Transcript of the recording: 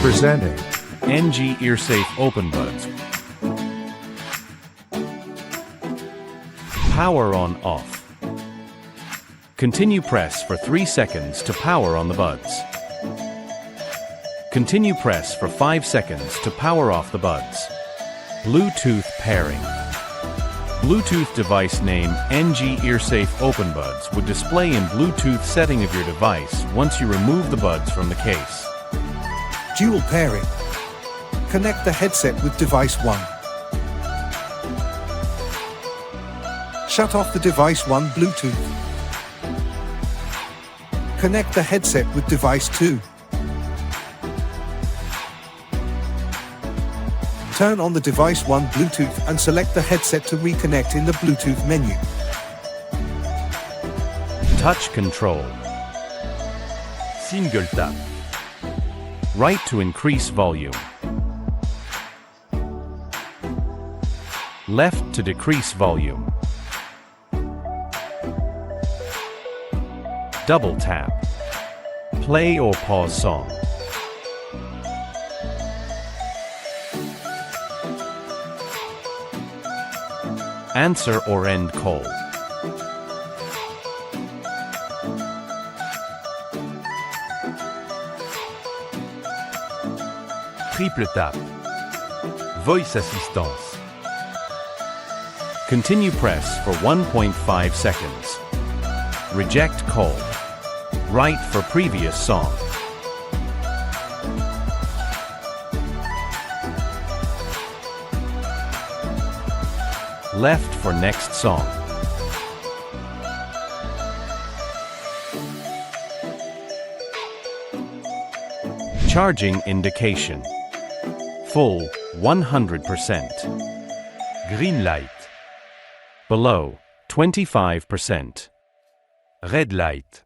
Presenting NG EarSafe OpenBuds. Power on off. Continue press for 3 seconds to power on the buds. Continue press for 5 seconds to power off the buds. Bluetooth pairing. Bluetooth device name NG EarSafe OpenBuds would display in Bluetooth setting of your device once you remove the buds from the case. Dual pairing. Connect the headset with device 1. Shut off the device 1 Bluetooth. Connect the headset with device 2. Turn on the device 1 Bluetooth and select the headset to reconnect in the Bluetooth menu. Touch control. Single tap. Right to increase volume. Left to decrease volume. Double tap. Play or pause song. Answer or end call. Triple tap. Voice assistance. Continue press for 1.5 seconds. Reject call. Right for previous song. Left for next song. Charging indication. Full 100%. Green light. Below 25%. Red light.